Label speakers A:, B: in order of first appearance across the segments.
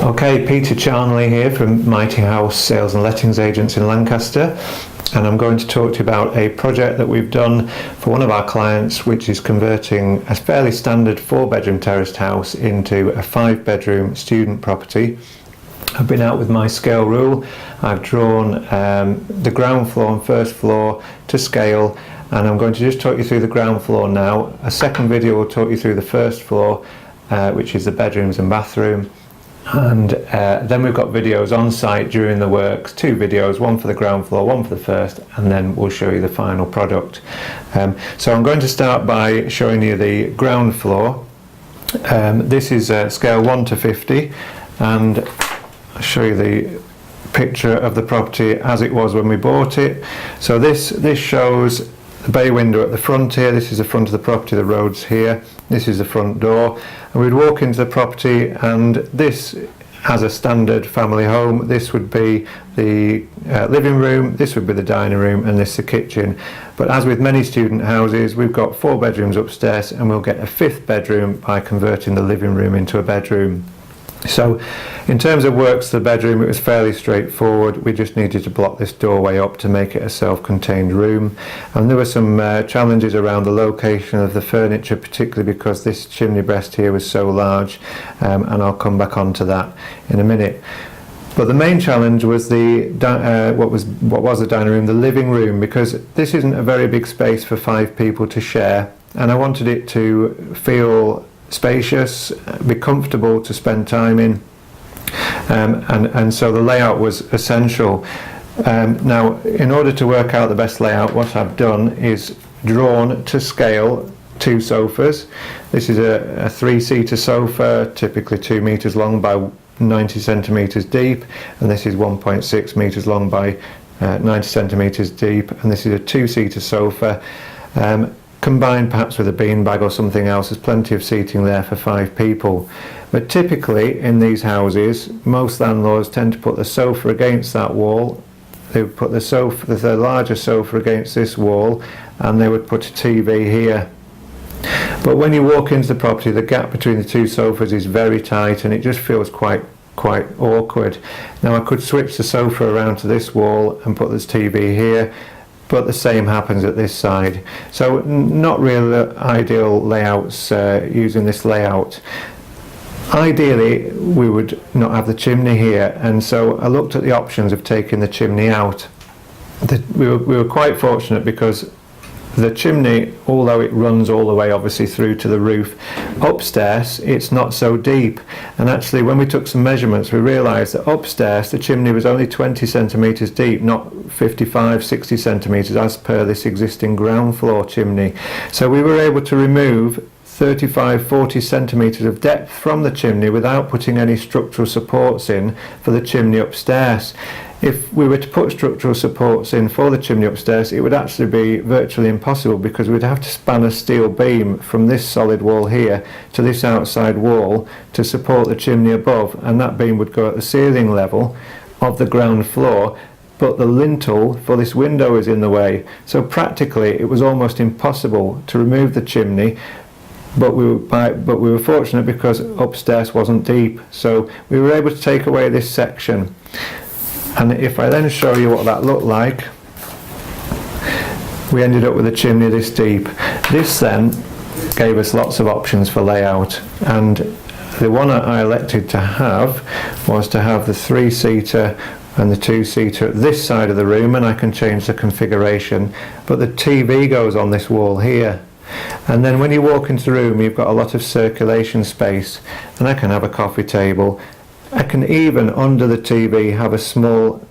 A: Okay, Peter Charnley here from Mighty House Sales and Lettings Agents in Lancaster, and I'm going to talk to you about a project that we've done for one of our clients, which is converting a fairly standard 4-bedroom terraced house into a 5-bedroom student property. I've been out with my scale rule. I've drawn the ground floor and first floor to scale, and I'm going to just talk you through the ground floor now. A second video will talk you through the first floor, which is the bedrooms and bathroom. And then we've got videos on site during the works, 2 videos, one for the ground floor, one for the first, and then we'll show you the final product. So I'm going to start by showing you the ground floor. This is scale 1 to 50, and I'll show you the picture of the property as it was when we bought it. So this shows the bay window at the front here. This is the front of the property, the road's here. This is the front door, and we'd walk into the property, and this, as a standard family home, this would be the living room, this would be the dining room, and this is the kitchen. But as with many student houses, we've got 4 bedrooms upstairs, and we'll get a 5th bedroom by converting the living room into a bedroom. So in terms of works to the bedroom, it was fairly straightforward. We just needed to block this doorway up to make it a self-contained room, and there were some challenges around the location of the furniture, particularly because this chimney breast here was so large, and I'll come back onto that in a minute. But the main challenge was what was the dining room, the living room, because this isn't a very big space for 5 people to share, and I wanted it to feel spacious, be comfortable to spend time in, and so the layout was essential. Now, in order to work out the best layout, what I've done is drawn to scale 2 sofas. This is a 3-seater sofa, typically 2 meters long by 90 centimeters deep, and this is 1.6 meters long by 90 centimeters deep, and this is a 2-seater sofa. Combined perhaps with a beanbag or something else. There's plenty of seating there for 5 people. But typically in these houses, most landlords tend to put the sofa against that wall. They would put the larger sofa against this wall, and they would put a TV here. But when you walk into the property, the gap between the 2 sofas is very tight, and it just feels quite awkward. Now, I could switch the sofa around to this wall and put this TV here, but the same happens at this side. So not really ideal layouts using this layout. Ideally, we would not have the chimney here, and so I looked at the options of taking the chimney out. We were quite fortunate because the chimney, although it runs all the way obviously through to the roof, upstairs it's not so deep, and actually when we took some measurements we realised that upstairs the chimney was only 20 centimetres deep, not 55-60 centimetres as per this existing ground floor chimney. So we were able to remove 35-40 centimetres of depth from the chimney without putting any structural supports in for the chimney upstairs. If we were to put structural supports in for the chimney upstairs, it would actually be virtually impossible, because we'd have to span a steel beam from this solid wall here to this outside wall to support the chimney above, and that beam would go at the ceiling level of the ground floor, but the lintel for this window is in the way. So practically it was almost impossible to remove the chimney, but we were fortunate because upstairs wasn't deep, so we were able to take away this section. And if I then show you what that looked like, we ended up with a chimney this deep. This then gave us lots of options for layout, and the one I elected to have was to have the 3-seater and the 2-seater at this side of the room, and I can change the configuration, but the TV goes on this wall here. And then when you walk into the room, you've got a lot of circulation space, and I can have a coffee table. I can even, under the TV, have a small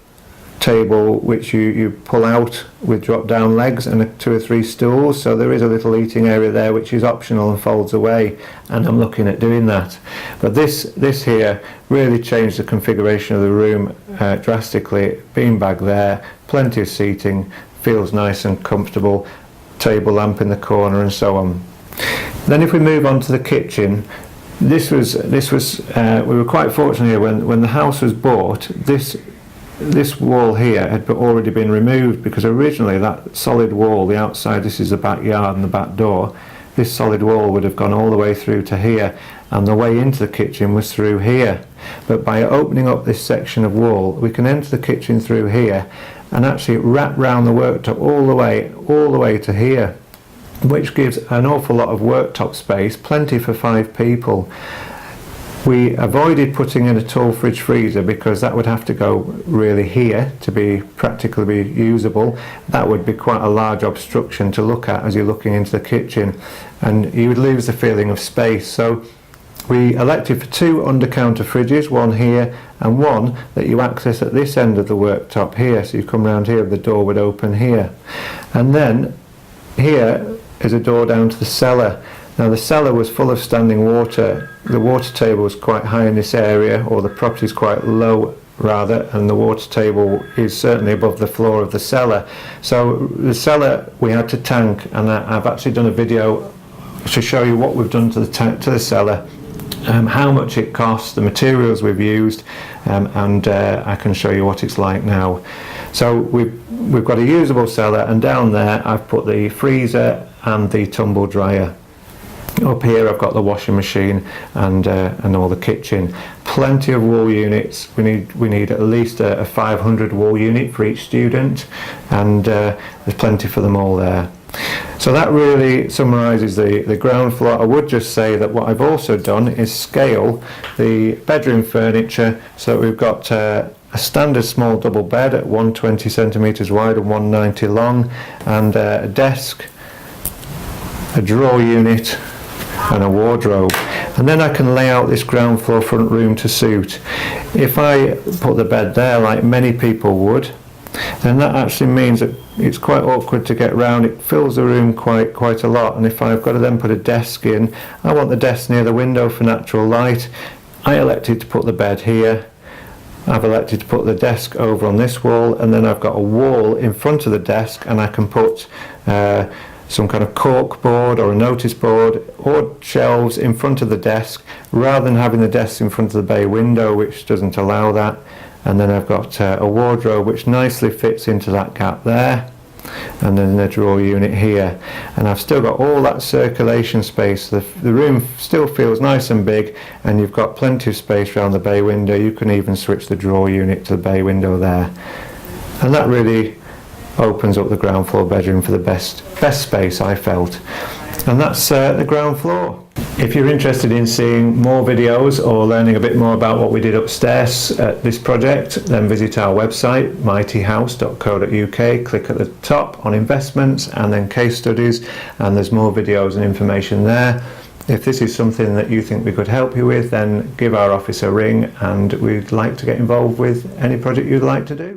A: table which you pull out with drop down legs and 2 or 3 stools, so there is a little eating area there which is optional and folds away, and I'm looking at doing that. But this here really changed the configuration of the room drastically. Beanbag there, plenty of seating, feels nice and comfortable, table lamp in the corner and so on. Then if we move on to the kitchen, we were quite fortunate here when the house was bought. This wall here had already been removed, because originally that solid wall, the outside, this is the backyard and the back door, this solid wall would have gone all the way through to here, and the way into the kitchen was through here. But by opening up this section of wall, we can enter the kitchen through here and actually wrap round the worktop all the way to here, which gives an awful lot of worktop space, plenty for 5 people. We avoided putting in a tall fridge freezer because that would have to go really here to be practically usable. That would be quite a large obstruction to look at as you're looking into the kitchen, and you would lose the feeling of space. So we elected for 2 under-counter fridges, one here and one that you access at this end of the worktop here. So you come round here, the door would open here. And then here is a door down to the cellar. Now the cellar was full of standing water. The water table was quite high in this area, or the property is quite low rather, and the water table is certainly above the floor of the cellar. So the cellar we had to tank, and I've actually done a video to show you what we've done to the cellar, how much it costs, the materials we've used, and I can show you what it's like now. So we've got a usable cellar, and down there I've put the freezer and the tumble dryer. Up here I've got the washing machine and all the kitchen. Plenty of wall units. We need at least a 500 wall unit for each student, and there's plenty for them all there. So that really summarises the ground floor. I would just say that what I've also done is scale the bedroom furniture, so we've got a standard small double bed at 120 centimetres wide and 190 long, and a desk, a drawer unit and a wardrobe. And then I can lay out this ground floor front room to suit. If I put the bed there like many people would, then that actually means that it's quite awkward to get round. It fills the room quite a lot, and if I've got to then put a desk in, I want the desk near the window for natural light. I elected to put the bed here. I've elected to put the desk over on this wall, and then I've got a wall in front of the desk, and I can put some kind of cork board or a notice board or shelves in front of the desk, rather than having the desk in front of the bay window, which doesn't allow that. And then I've got a wardrobe which nicely fits into that gap there, and then a drawer unit here, and I've still got all that circulation space. The room still feels nice and big, and you've got plenty of space around the bay window. You can even switch the drawer unit to the bay window there, and that really opens up the ground floor bedroom for the best space, I felt. And that's the ground floor. If you're interested in seeing more videos or learning a bit more about what we did upstairs at this project, then visit our website mightyhouse.co.uk, click at the top on investments and then case studies, and there's more videos and information there. If this is something that you think we could help you with, then give our office a ring, and we'd like to get involved with any project you'd like to do.